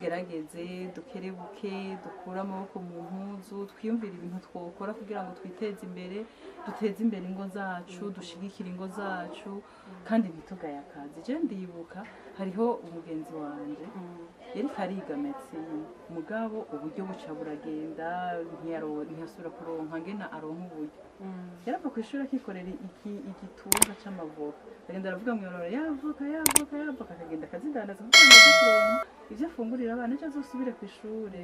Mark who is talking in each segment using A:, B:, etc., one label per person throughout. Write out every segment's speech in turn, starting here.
A: tugerageze dukerebuke dukura amaboko mu mpuzu twiyumvira ibintu twokora kugira ngo twiteze imbere duteze imbere ingo zacu dushigikira ingo zacu kandi ntitugaye akazi je ndibuka hariho umugenzi wanje yari kariga medicine mugabo uburyo buca buragenda ntiyasubira kuronka ngena aronka uburyo yarava kwishura akikorera igitunga c'amavoka agenda aravuga ngo yorora yavoka akagenda akazidandaza kugira ngo kuronka ivyo afungurira abana ejo azosubire kw'ishure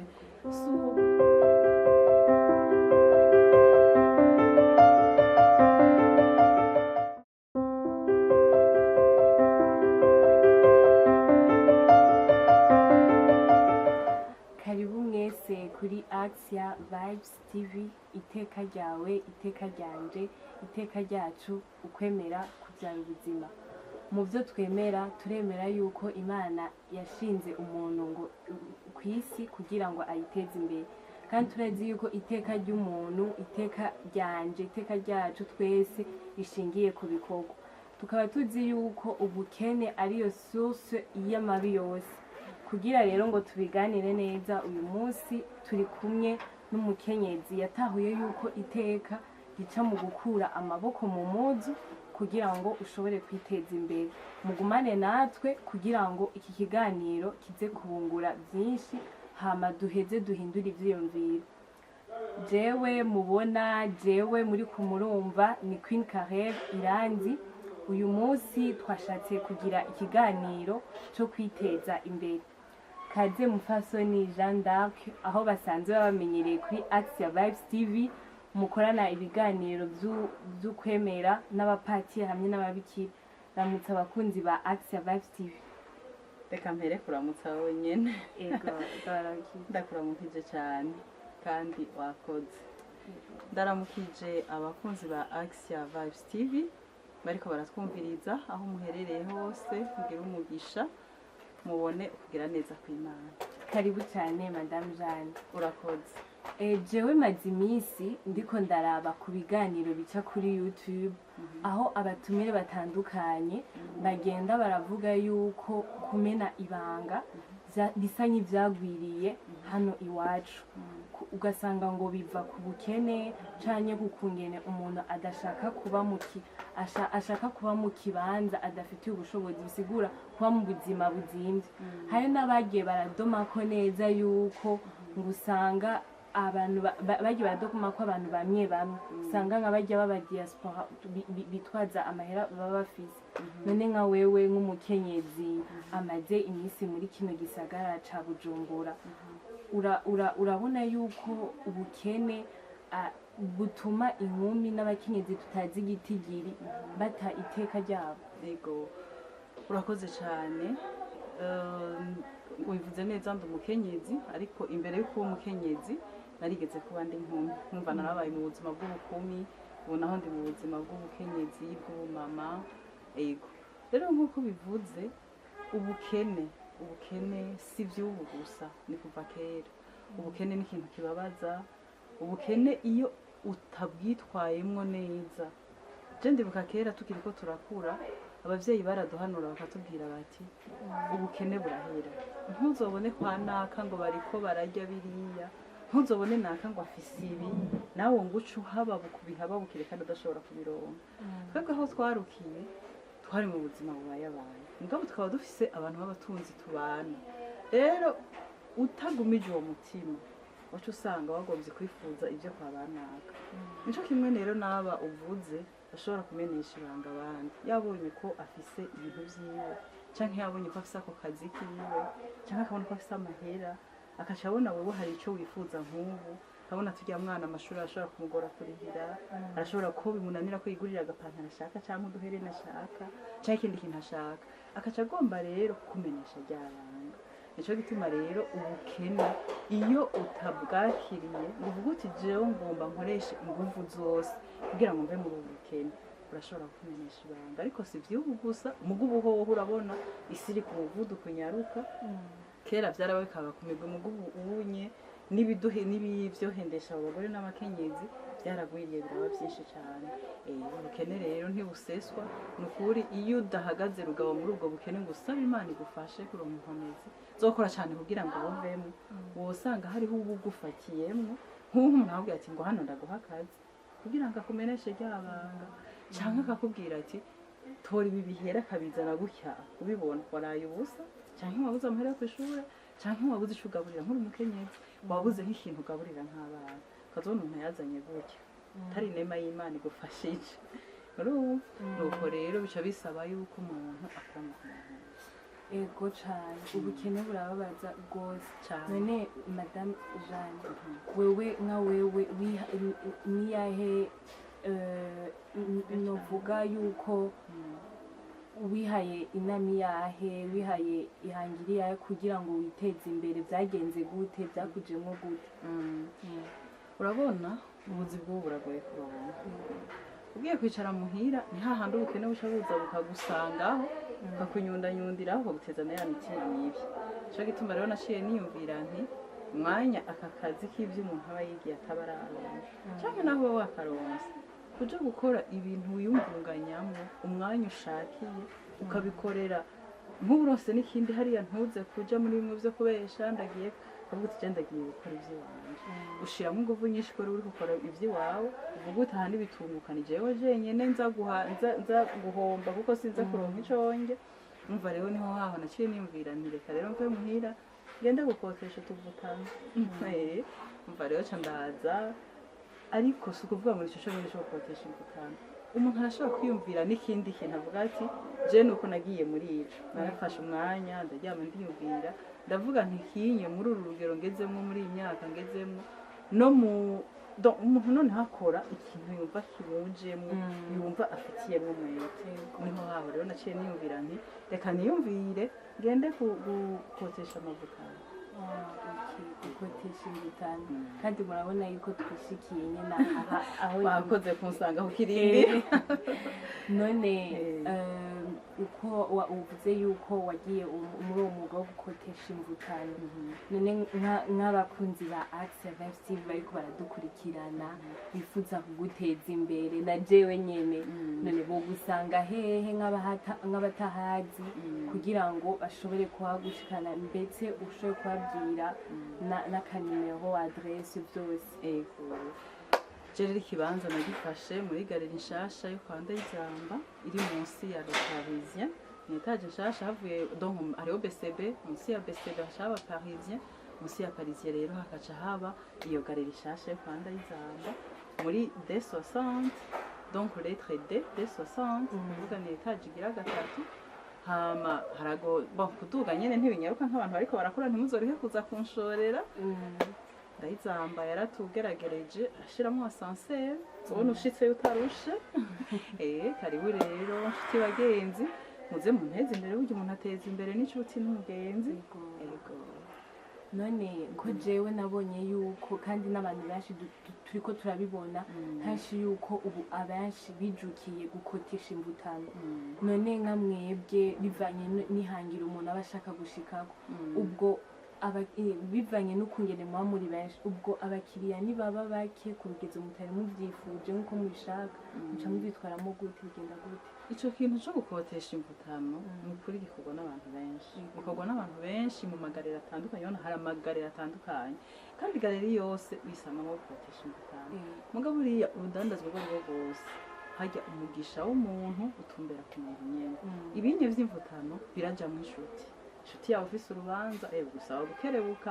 B: Karibu mwese kuri AXIA Vibes TV, iteka ryawe, iteka ryanje, iteka ryacu, ukwemera kubyara ubuzima. Mu byo twemera turemera yuko Imana yashinze umuntu ngo ku isi kugira ngo ayiteze imbere, kandi turazi yuko iteka ry'umuntu, iteka ryanje, iteka ryacu twese rishingiye ku bikorwa. Tukaba tuzi yuko ubukene ariyo source y'amabi yose. Kugira rero ngo tubiganire neza uyu munsi turi kumwe n'umukenyezi yatahuye yuko iteka gica mu gukura amaboko mu muzu kugira ngo ushobore kwiteza imbere. Mugumane natwe kugira ngo iki kiganiro kize kubungura byinshi hama duheze duhindura ivyiyumviro. Jewe mubona, jewe muri kumurumva ni QUEEN-KAREL IRANZI. Uyu munsi twashatse kugira ikiganiro cyo kwiteza imbere. Kaze mupfasoni Jeanne d'Arc aho basanzwe babamenyereye kuri AXIA Vibes TV mukorana ibiganiro by'ukwemera n'abapatiye hamwe n'ababikira. Ramutsa abakunzi ba AXIA Vibes TV.
A: Reka mpere kuramutsa wowe nyene.
B: Ego,
A: ndakuramukije cyane kandi wakoze. Ndaramukije abakunzi ba AXIA Vibes TV bariko baratwumviriza aho muherereye hose kugira umugisha mubone ukugira neza kw'Imana.
B: Karibu cyane Madame Jeanne.
A: Urakoze.
B: Jewe maze iminsi ndiko ndaraba ku biganiro bica kuri YouTube aho abatumire batandukanye bagenda baravuga yuko kumena ibanga bisa nk'ivyagwiriye hano iwacu. Ugasanga ngo biva ku bukene canke kukungene umuntu adashaka kuba ashaka kuba mu kibanza adafitiye ubushobozi bisigura kuba mu buzima buzimvye. Hari n'abagiye baradomako neza yuko ngo usanga abantu bagiye baradokuma ko abantu bamwe usanga nk'abajya baba diaspora bitwaza amahera baba bafise. None nka wewe nk'umukenyezi amaze iminsi muri kino gisagara ca Bujumbura urabona yuko ubukene butuma inkumi n'abakenyezi tutazi igitigiri bata iteka ryabo.
A: Yego urakoze cyane. Wivuze neza ndi umukenyezi ariko imbere y'uko uwo mukenyezi narigeze kuba ndi nkumi nkumva narabaye mu buzima bw'ubukumi ubu naho ndi mu buzima bw'ubukenyezi bw'ubumama. Yego rero nk'uko bivuze ubukene si ivy'ubu gusa ni kuva kera. Ubukene ni ikintu kibabaza. Ubukene iyo utabwitwayemwo neza. Je ndibuka kera tukiriko turakura abavyeyi baraduhanura bakatubwira bati ubukene burahera, ntuzobone kwa naka ngo bariko bararya biriya, ntuzobone naka ngo afise ibi nawe ngo uce uhaba bukubihaba bukire kandi udashobora kubironka. Twebwe aho twarukiye twari mu buzima bubayabaye mugabo tukaba dufise abantu b'abatunzi tubana. Rero utagumije uwo mutima wacu usanga wagomvye kwifuza ivyo kwa banaka. Nico kimwe rero naba uvuze ashobora kumenesha ibanga abandi yabonye ko afise ibintu vyiwe canke yabonye ko afise ako kazi kiwe canke akabona ko afise amahera akaca abona wewe hari ico wifuza nk'ubu abona turya mwana amashuri ashobora kumugora kurihira arashobora ko bimunanira ko yigurira agapantaro ashaka canke uduherena ashaka canke ikindi kintu ashaka akaca agomba rero kumenesha ryabanga. Nico gituma rero ubukene iyo utabwakiriye ngo uvuge uti jewe ngomba nkoreshe inguvu zose kugira ngo mve muri ubu bukene urashobora kumenesha ibanga. Ariko si ivy'ubu gusa mugubu hoho urabona isi iri ku muvuduko nyaruka. Kera vyarabikaga ku migwi mugubu ubunye n'ibivyohendesha abagore n'abakenyezi byaragwiriye biraba byinshi cyane ubukene rero ntibuseswa ni ukuri iyo udahagaze rugabo muri ubwo bukene ngo usabe Imana igufashe kuronka inkomezi zokora cyane kugira ngo buvemo wosanga hariho ubugufatiyemo nk'umuntu umuntu ati ngo hano ndaguha akazi kugira ngo akumeneshe ryabanga cyangwa akakubwira ati tora ibi bihera akabizana gutya ubibona waraye ubusa cyangwa wabuze amahera ku ishuri cyangwa wabuze icyo ugaburira nk'umukenyezi wabuze nk'ikintu ugaburira nk'abana ukazabona umuntu yazanye gutya atari inema y'Imana igufashije nuko rero bica bisaba yuko umuntu akora
B: ego cyane ubukene burababaza rwose none madame Jeanne wewe nka wewe niyahe novuga yuko wihaye inama yahe wihaye ihangira yahe kugira ngo witeze imbere byagenze gute byakujemo gute
A: urabona ubuzi bwo buragoye kurabona ugiye kwicara muhira ni hahandi ubukene buca buza bukagusangaho bukakunyundanyundiraho buguteza na ya mitima mibi cyo gituma rero naciye niyumvira nti umwanya aka kazi k'ibyo umuntu aba yigiye atabararana cyangwa naho wowe wakaronse kuja gukora ibintu wiyumvunganyamo umwanya ushakiye ukabikorera nk'uburose n'ikindi hariya ntuze kuja muri bimwe byo kubesha ndagiye kavuga uti ndagiye gukora iby'iwanje ushiramo ingufu nyinshi ko uri gukora iby'iwawe uvuga uti aha nibitungukana jewe jenyene nza guhomba kuko sinza kuronka iconge umva rero niho haho naciye niyumvira nti reka rero mve muhira ngenda gukotesha tuvutano umva rero ca ndaza ariko si ukuvuga ngo icyo nyine cyo gukotesha imvutano umuntu arashobora kwiyumvira n'ikindi kintu avuga ati je nuko nagiye muri ico narafashe umwanya ndaryama ndiyumvira ndavuga nti kinye muri uru rugero ngezemo muri iyi myaka ngezemo no mu umuntu none hakora ikintu yumva kimujemo yumva afitiyemo umwete niho haho rero naciye niyumvira nti reka niyumvire ngende gukotesha amavutano
B: gukotesha imvutano kandi murabona yuko twishikiye nyine aho
A: wakoze kunsanga aho kirindi
B: none uko uvuze yuko wagiye muri uwo mwuga wo gukotesha imvutano none nk'abakunzi ba AXIA TV bariko baradukurikirana bifuza kuguteza imbere na jewe nyene none bo gusanga hehe nk'abatahazi kugira ngo bashobore kuhagushikana mbetse ushobore kubabwira n'akanimero adresse byose
A: Jerry kibanza nagifashe muri Galery nshasha yo kwa Ndayizamba iri munsi ya Parisien ni etage nshasha havuye donc hariho BCB munsi ya BCB hashaba Parisien munsi ya Parisien rero hakaca haba iyo Galery nshasha yo kwa Ndayizamba muri D60 donc lettre D D60 uvuga ni etage igira gatatu hama harago bon kuduga nyene ntibinyaruka nk'abantu bariko barakora ntimuzorihe kuza kunshorera Ndayizamba yaratugeragereje ashiramo ascenseur ubona ushitse utarushe karibu rero nshuti bagenzi muze munteze imbere burya umuntu ateza imbere n'inshuti n'umugenzi
B: none ko jewe nabonye yuko kandi n'abantu benshi turiko turabibona henshi yuko ubu abenshi bijukiye gukotesha imvutano none nka mwebwe bivanye nihangira umuntu aba ashaka gushikako ubwo bivanye n'ukungene muba muri benshi ubwo abakiriya nibaba bake ku rugezo mutari muvyifuje nk'uko mubishaka muca mubyitwaramo gute bigenda gute
A: ico kintu cyo gukotesha imvutano ni ukuri gikorwa n'abantu benshi gikorwa n'abantu benshi mu magarera atandukanye ubona hari amagarera atandukanye kandi galeri yose wisanga nko gukotesha imvutano mugabo buriya urudandazwa rwo rwose hajya umugisha w'umuntu utumbera ku muntu nyene ibindi vy'imvutano biraja mu inshuti inshuti yawe ufise urubanza gusaba gukerebuka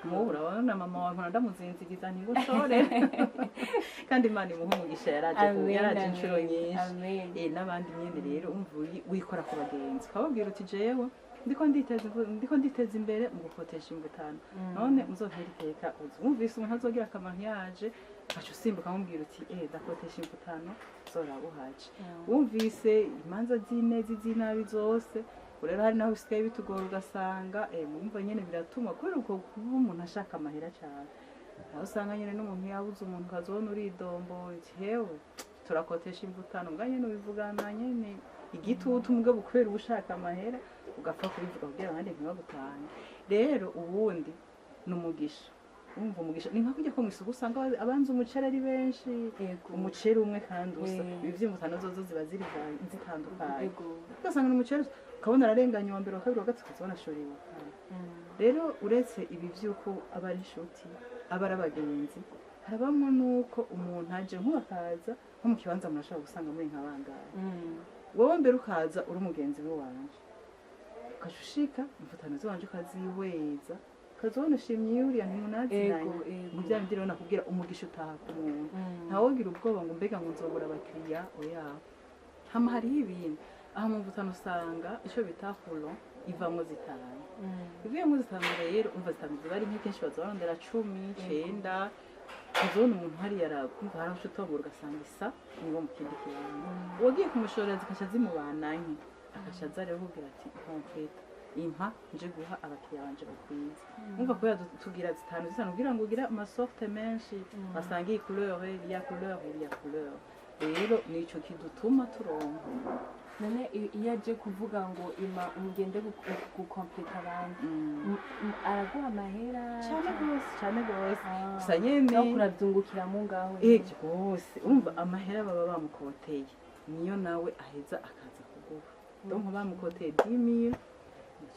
A: mubu urabona mama wawe ndamuzinziriza nti ngo sore kandi Imana imuha umugisha yaraje inshuro nyinshi n'abandi nyene rero umva wikora ku bagenzi ukababwira uti jewe ndiko nditeza imbere mu gukotesha imvutano none muzohera iteka uzumvise umuntu azogira akamaro yaje aca usimbuka amubwira uti ndakotesha imvutano zorabuhaje wumvise imanza z'inezi z'inabi zose rero hari naho bisigaye bitugora ugasanga mwumva nyene biratuma kubera uko kuba umuntu ashaka amahera cyane aho usanga nyene n'umuntu yabuze umuntu kazona uridombo hewe turakotesha imvutano mbwa nyene ubivugana nyene igitutu mugabo kubera ubushaka amahera ugapfa kubivuga kugira abandi ntibagutange rero ubundi n'umugisha umva umugisha ni nka kujya ko mwisuku usanga abanza umuceri ari benshi umuceri umwe kandi usa ibi vy'imvutano zozo ziba ziri zitandukanye ugasanga ni umuceri ukabona ararenganye wa mbere wa kabiri wa gatatu ukabona shorewe rero uretse ibi vy'uko aba ari inshuti aba ari abagenzi harabamwe nuko umuntu aje nk'uwakaza nko mu kibanza murashobora gusanga muri nk'abangahe wowe mbere ukaza uri umugenzi we wanje ukashushika imvutano ziwanje ukazihweza ukazibona ushimye yuriya ntimunaziranye nivya bindi rero nakubwira umugisha utaha ku muntu ntawogira ubwoba ngo mbega ngo nzobura abakiriya oya hama hariho ibintu aha mu mvutano usanga ico bita hulo ivamwo zitanu ivuyemwo zitanu rero umva zitanu ziba ari nke kenshi bazabarondera 10 9 uzona umuntu hariya arakumva haraho utobura ugasanga isa niwo mu kindi kibanza uwagiye kumushorera zikasha zimubananye akasha aza rero kugira ati konkrete impa nje guha abakiriya banje bakwiza umva ko tugira zitanu kugira ngo ugira amasorte menshi basanga iyi couleur ya couleur rero nico kidutuma turonka
B: none iyo aje kuvuga ngo ima umugende gukompleta abandi araguha amahera cyane gose gusa nyene no kurabyungukira mu ngaho
A: gose umva amahera baba bamukoteye niyo nawe aheza akaza kuguha donc bamukoteye 10 000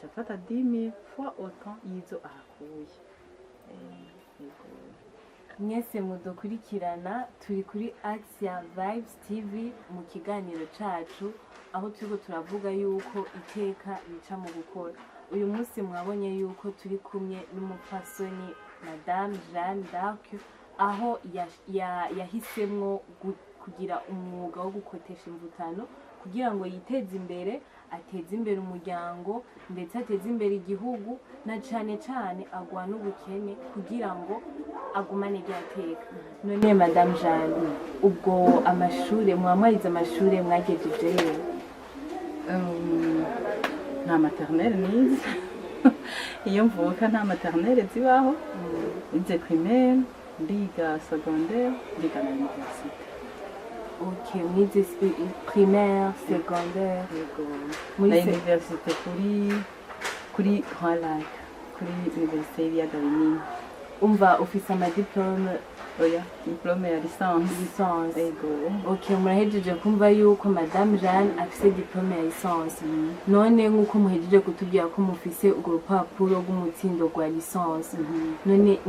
A: chafata 10 000 fois autant yizo ahakuye
B: mwese mudukurikirana turi kuri AXIA Vibes TV mu kiganiro cacu aho turiko turavuga yuko iteka rica mu gukora uyu munsi mwabonye yuko turi kumwe n'umupfasoni Madame Jeanne d'Arc aho yahisemwo kugira umwuga wo gukotesha imvutano kugira ngo yiteze imbere ateze imbere umuryango ndetse ateze imbere igihugu na cane agwana ubukene kugira ngo agumane ryateka none Madame Jeanne ubwo amashure mwamariza amashure mwagejeje rero
A: nta maternelle nize iyo mvuka nta maternelle zibaho nize primaire ndiga secondaire ndiga na université
B: ok mwize primaire secondaire
A: na université kuri Grand Lac kuri université ya Galery
B: umva ufise amadiplome
A: oya diplome ya licence
B: ego ok murahejeje kumva yuko Madame Jeanne afise diplome ya licence none nkuko muhejeje kutubwira ko mufise urwo rupapuro rw'umutsindo rwa licence none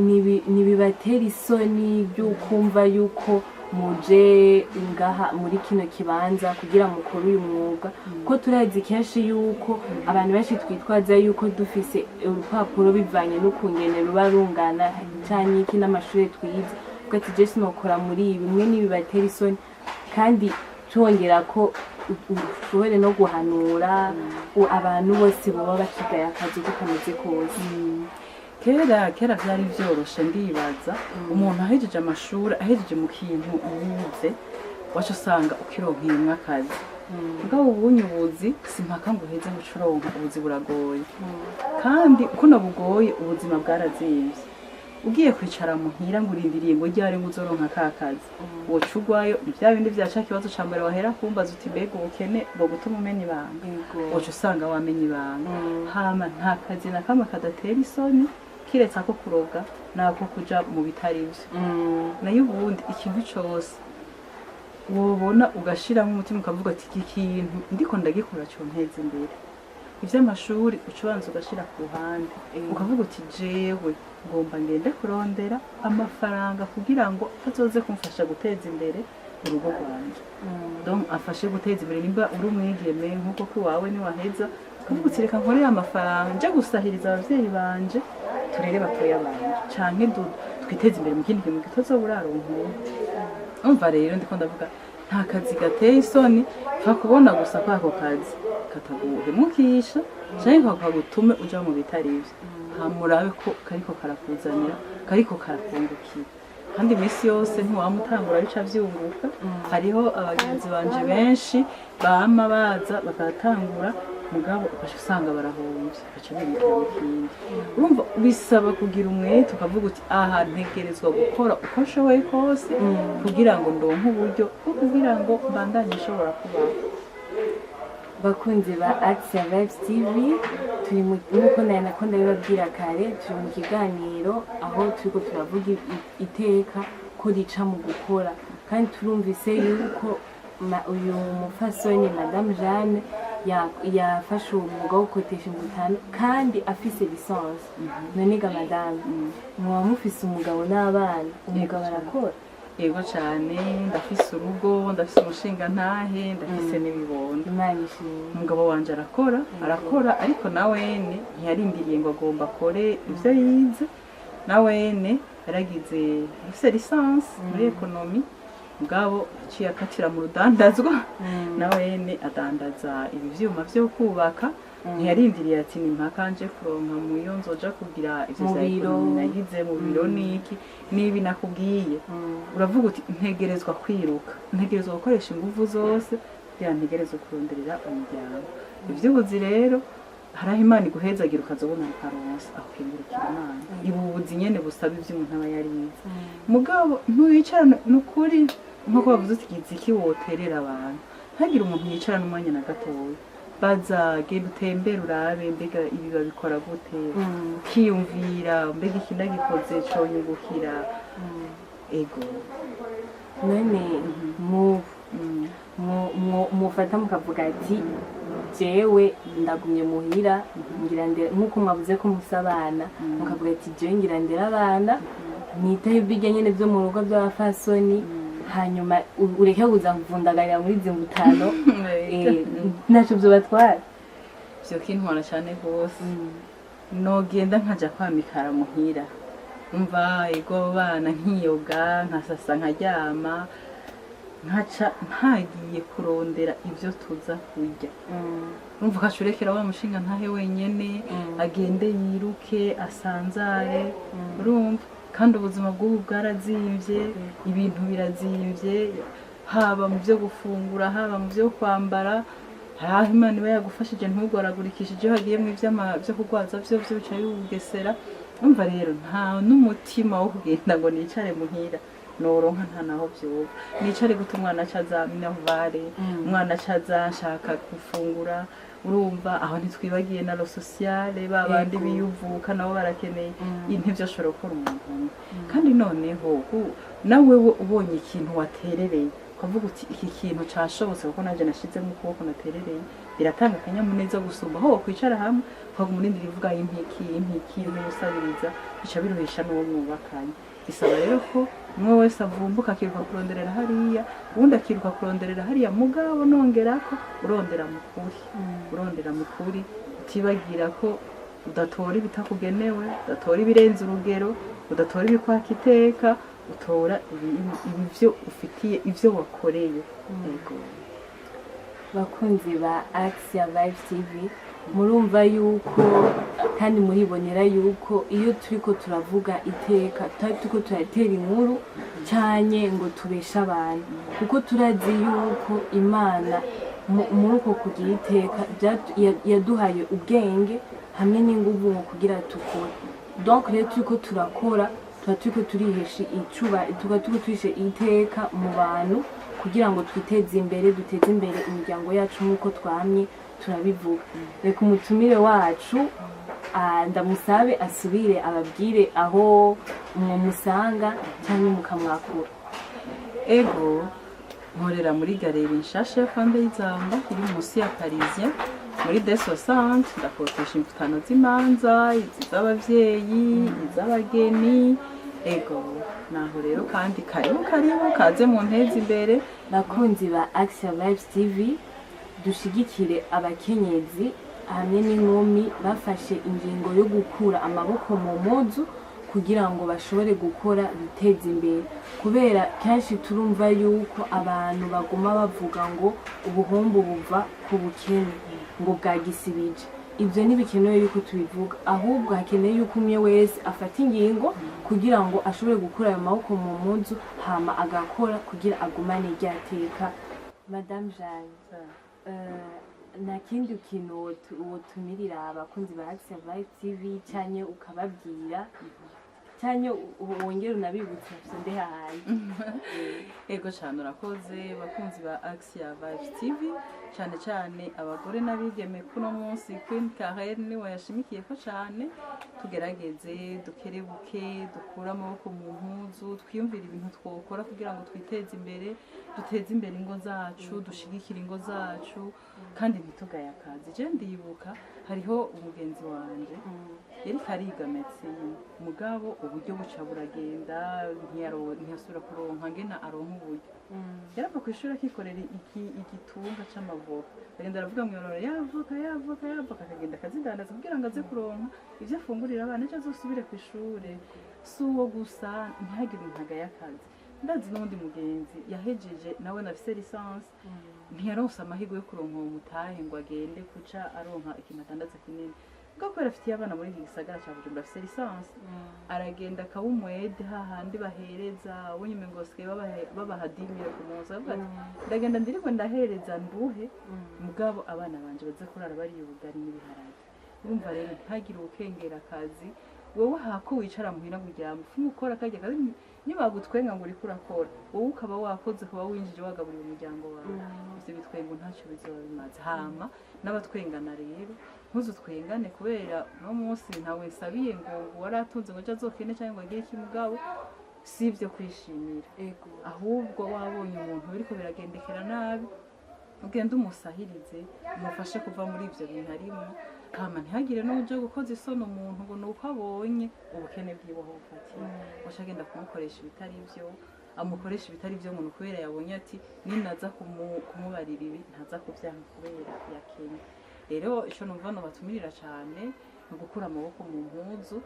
B: nibibatera isoni by'ukumva yuko muje ngaha muri kino kibanza kugira mukore uyu mwuga ko turazi kenshi yuko abantu benshi twitwaza yuko dufise urupapuro bivanye n'ukungene ruba rungana cyane iki n'amashure twize ugati je sinokora muri ibi bimwe nibibatera isoni kandi twongera ko ushobore no guhanura abantu bose baba bakigaye akazi kameze kose
A: kera vyari vyoroshe ndibaza umuntu ahejeje amashuri ahejeje mu kintu yize wacu usanga ukironkeyemwo akazi mugabo ubunye ubuzi simpaka ngo uheze ngo ucuronka ubuzi buragoye kandi uko nabugoye ubuzima bwarazimvye ugiye kwicara muhira ngo urindiriye ngo ryari ngo uzoronka ka kazi woca ugwayo vya bindi vyaca kibazo ca mbere wahera kumbaza uti mbega ubukene bwo gutuma umenya ibanga woca usanga wamenya ibanga hama nta kazi na kamwe kadatera isoni kiretse ako kuroga nako kuja mu bitari byo nayo ubundi ikintu cyose wobona ugashiramo umutima ukavuga ati iki kintu ndiko ndagikora cyo nteze imbere ivy'amashuri ucubanza ugashira ku ruhande ukavuga uti jewe ngomba ngende kurondera amafaranga kugira ngo azoze kumfasha guteza imbere urugo rwanje donc afashe guteza imbere nimba uri umwigeme nkuko ko wawe ni waheza ukavuga uti reka nkorere amafaranga nje gusahiriza abavyeyi banje turere batoya banje canke twiteze imbere mu kindi kintu kitazoburarunka umva rero ndiko ndavuga nta kazi gateye isoni fa kubona gusa kwako kazi kataguhemukisha canke kagutume uja mu bitari ivyo hamurabe ko kariko karakuzanira kariko karakungukira kandi imisi yose ntiwamutangura bica vyunguka hariho abagenzi banje benshi bama baza bakatangura mugabo ukaca usanga barahomvye baca bimukira mu kindi urumva bisaba kugira umwete ukavuga uti aha ntegerezwa gukora uko nshoboye kose kugira ngo ndonke uburyo bwo kugira ngo mbandanye nshobora kubaho
B: bakunzi ba AXIA Vibes TV turi nkuko nakunda bibabwira kare turi mu kiganiro aho turiko turavuga iteka ko rica mu gukora kandi turumvise yuko uyu mupfasoni Madame Jeanne yafashe umwuga wo gukotesha Imvutano kandi afise lisansi. None ga madame muba mufise umugabo n'abana, umugabo arakora?
A: Yego cyane, ndafise urugo, ndafise umushinga ntahe, ndafise n'ibibondo.
B: Imana ishimwe.
A: Umugabo wanje arakora ariko nawene ntiyarindiriye ngo agomba akore ivyo yize. Nawene yaragize afise lisansi muri ekonomi, mugabo aciye akatira mu rudandazwa. Nawene adandaza ibi vyuma vyo kubaka. Ntiyarindiriye ati nimpaka nje kuronka muyo nzoja kugira ivyo vya ekonomi nagize mu biro niki nibi nakubwiye. Uravuga uti ntegerezwa kwiruka, ntegerezwa gukoresha ingufu zose kugira ntegerezwa kuronderera umuryango. Ivy'ubuzi rero haraho Imana iguhezagira ukazobona ukaronsa aho ukengurukira Imana. Ibubuzi nyene busaba ivyo umuntu aba yarize. Mugabo ntuyicarana n'ukuri nkuko bavuze uti giziki woterera abantu. Ntagire umuntu yicarana umwanya na gatoya. Baza genda utembere urabe mbega ibi babikora gute, ukiyumvira mbega iki ndagikoze conyungukira. Ego
B: none mufata mukavuga ati jewe ndagumye muhira ngira ndera nkuko mwavuze ko musabana mukavuga ati jewe ngira ndera abana nitaye bijya nyene byo mu rugo by'abafasoni hanyuma ureke kuza kuvundagarira muri Imvutano naco byo batwara
A: byo kintwara cyane gose. Nogenda nkaja kwamikara muhira umva ego bana nkiyoga nkasasa nkaryama nkaca ntagiye kurondera ivyo tuza kurya. Umva kashurekera wa mushinga ntahe wenyene agende yiruke asanzare. Urumva kandi ubuzima bw'ubu bwarazimvye, ibintu birazimvye, haba mu byo gufungura haba mu byo kwambara. Haraho Imana iba yagufashije ntugoragurikishije iyo hagiye mu byo kugwaza byo bicaye ubugesera. Umva rero nta n'umutima wo kugenda ngo nicare muhira noronka nta naho vyoba. Nicare gute umwana acazamina vare, umwana acazanshaka gufungura. Urumva aho ntitwibagiye na lo sociale babandi biyuvuka nabo barakeneye intevyo ashobora gukora umuntu. Kandi noneho nawe ubonye ikintu waterereye ukavuga uti iki kintu cashobotse kuko nanje nashizemo ukuboko naterereye biratanga akanyamuneza gusumba aho kwicara hamwe ukaguma urindira ivuga impiki n'usabiriza bica biruhisha n'uwo mwubakanye. Bisaba rero ko umwe wese avumbuka akiruka kuronderera hariya ubundi akiruka kuronderera hariya mugabo nongerako urondera mukuri utibagira ko udatora ibitakugenewe, udatora ibirenze urugero, udatora ibikwaka iteka, utora ibivyo ufitiye ivyo wakoreye. Yego
B: bakunzi ba AXIA Vibes TV murumva yuko kandi muribonera yuko iyo turiko turavuga iteka turiko turatera inkuru cyane ngo tubesha abantu kuko turazi yuko Imana muri uko kugira iteka yaduhaye ubwenge hamwe n'inguvu ngo kugira tukore. Donc rero turiko turakora turiko turihesha turiko turishe iteka mu bantu kugira ngo twiteze imbere duteze imbere imiryango yacu nk'uko twamye turabivuga. Reka umutumire wacu ndamusabe asubire ababwire aho musanga cyangwa mukamwakura.
A: Ego nkorera muri Galery nshasha ya Ndayizamba iri munsi ya Parisien muri D60. Ndakotesha Imvutano z'imanza, iz'abavyeyi, iz'abageni. Ego naho rero kandi karibu kaze mu ntezi imbere.
B: Bakunzi ba AXIA Vibes TV dushigikire abakenyezi hamwe n'inkumi bafashe ingingo yo gukura amaboko mu muzu kugira ngo bashobore gukora biteze imbere, kubera kenshi turumva yuko abantu baguma bavuga ngo ubuhombo buva ku bukene ngo bwagisibije. Ibyo ntibikenewe yuko tubivuga, ahubwo hakeneye yuko umwe wese afata ingingo kugira ngo ashobore gukura ayo maboko mu muzu hama agakora kugira agumane ryateka. Madame Jeanne nta kindi kintu wotumirira abakunzi ba AXIA Vibes TV cyane ukababwira cyane wongera unabibutsa nde hahandi.
A: Ego cyane urakoze bakunzi ba AXIA Vibes TV cyane cyane abagore n'abigeme kuno munsi QUEEN-KAREL ni wayashimikiye ko cyane tugerageze dukerebuke dukura amaboko mu mpuzu twiyumvira ibintu twokora kugira ngo twiteze imbere duteze imbere ingo zacu dushigikira ingo zacu kandi ntitugaye akazi. Je ndibuka hariho umugenzi wanje yari kariga medicine mugabo uburyo buca buragenda ntiyasubira kuronka ngena aronka uburyo yarava ku ishuri akikorera igitunga c'amavoka agenda aravuga ngo yorora yavoka akagenda akazidandaza kugira ngo aze kuronka ivyo afungurira abana ejo azosubire ku ishuri. Si uwo gusa ntihagire umuntu agaye akazi. Ndazi n'undi mugenzi yahejeje nawe nafise lisansi ntiyaronse amahirwe yo kuronka uwo mutahe ngo agende kuca aronka ikintu atandaza kinini bwo kubera afitiye abana muri iki gisagara ca Bujumbura afise lisansi aragenda akawumwede hahandi bahereza ubunyume ngo basigaye babaha 10,000 ku munsi avuga ati ndagenda ndiriko ndahereza nduhe mugabo abana banje baze kurara bariye ubugari n'ibiharage. Urumva rero ntagire ubukengera akazi wowe hako wicara muhira kuryama ufume ukora kajya kazi nibagutwenga ngo uriko urakora wowe ukaba wakoze kuba winjije wagaburira umuryango wawe ivyo bitwengo ntacyo bizoba bimaze. Hama n'abatwengana rero ntuzu twengane kubera no munsi ntawe sabiye ngo waratunze ngo azokene cyangwa ngo agire kimugabo sivyo kwishimira. Ahubwo wabonye umuntu biriko biragendekera nabi ugenda umusahirize umufashe kuva muri ivyo bintu arimo kama ntihagire n'uje gukoza isono umuntu ngo nuko abonye ubukene bwiwe aho bufatiye washa agenda kumukoresha ibitari byo amukoresha ibitari byo umuntu kubera yabonye ati ninaza kumubarira ibi ntaza kuvyanga kubera yakene. Rero ico numva no batumirira cyane no gukura amaboko mu mpuzu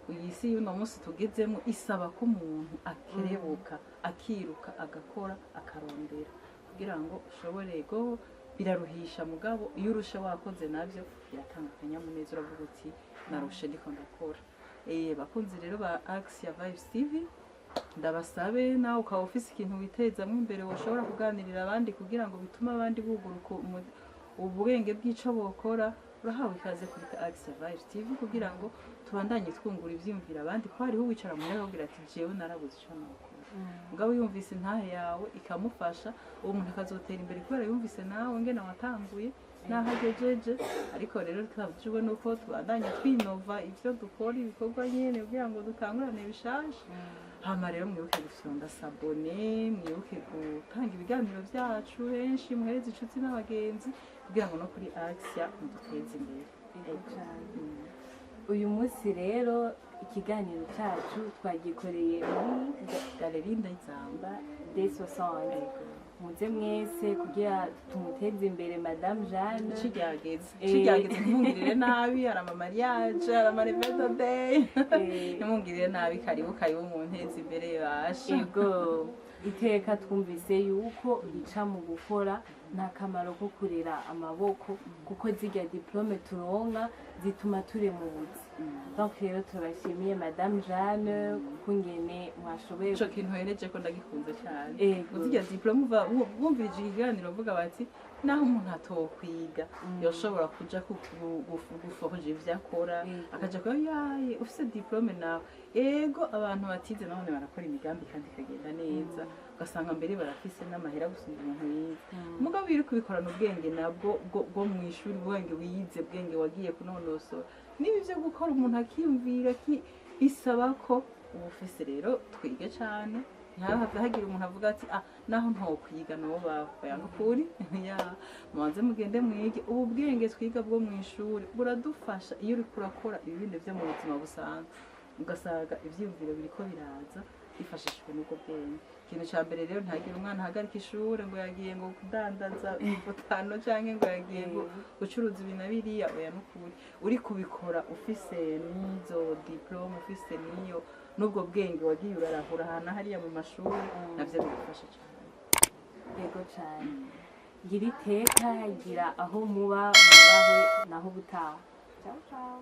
A: uyisi y'uno munsi tugezemo isaba ko umuntu akerebuka akiruka agakora akarondera kugira ngo ushobore go biraruhisha mugabo iyo urushe wakoze navyo biratanga akanyamuneza uravuga uti narushe ndiko ndakora. Bakunzi rero ba AXIA Vibes TV ndabasabe nawe ukaba ufise ikintu witezamwe imbere woshobora kuganirira abandi kugira ngo bitume abandi buguruka ubwenge bw'ico bokora urahawe ikaze kuri AXIA Vibes TV kugira ngo tubandanye twungura ivyumvira abandi ko hariho wicara mu ntebe ugira ati jewe narabuze ico nakora mugabo yumvise intahe yawe ikamufasha uwo muntu akazotera imbere kubera yumvise nawe ngena watanguye nahagejeje. Ariko rero twavujwe nuko tubandanye twinova ivyo dukora ibikorwa nyene kugira ngo dutangurane bishasha. Hama rero mwibuke gufyonda sabone mwibuke gutanga ibiganiro vyacu henshi muhereze inshuti n'abagenzi kugira ngo no kuri AXIA muduteze imbere.
B: Uyu munsi rero ikiganiro cyacu twagikoreye muri
A: Galery Ndayizamba
B: D60 muze mwese kugira tumuteze imbere Madame Jeanne
A: cigageze ntimungirire nabi hari mariage hari revedo day ntimungirire nabi karibu mu nteze imbere basha.
B: Ego iteka twumvise yuko bica mu gukora nta kamaro ko kurera amaboko kuko zirya diplome turonka zituma turi mu buzi. Donc rero turashimiye Madame Jeanne kuko ngene mwashoboye
A: ico kintu hereje ko ndagikunze cyane uzirya diplome bumvirije ikiganiro vuga bati naho umuntu atokwiga yoshobora kuja guforger ivyo akora akaja ko yaye ufise diplome nawe. Ego abantu batize none barakora imigambi kandi kagenda neza ugasanga mbere barafise n'amahera gusumba umuntu yize mugabo biri kubikorana ubwenge nabwo bwo mu ishuri ubwenge wiyize bwenge wagiye kunonosora nibi byo gukora umuntu akiyumvira bisaba ko ubufise. Rero twige cyane ntihave hagira umuntu avuga ati naho ntokwiga no bavanga kuri mubanze mugende mwige ubu bwenge twiga bwo mu ishuri buradufasha iyo uri kurakora ibindi byo mu buzima busanzwe ugasaga ivyiyumviro biriko biraza bifashishwe n'ubwo bwenge. Ikintu ca mbere rero ntagira umwana ahagarika ishuri ngo yagiye ngo kudandaza Imvutano canke ngo yagiye ngo gucuruza ibintu biriya oya n'ukuri uri kubikora ufise n'izo diplome ufise niyo n'ubwo bwenge wagiye urarahura hana hariya mu mashuri navyo bigufasha cyane.
B: Yego cyane gira iteka gira aho muba mubahwe naho butaha. Ciao ciao.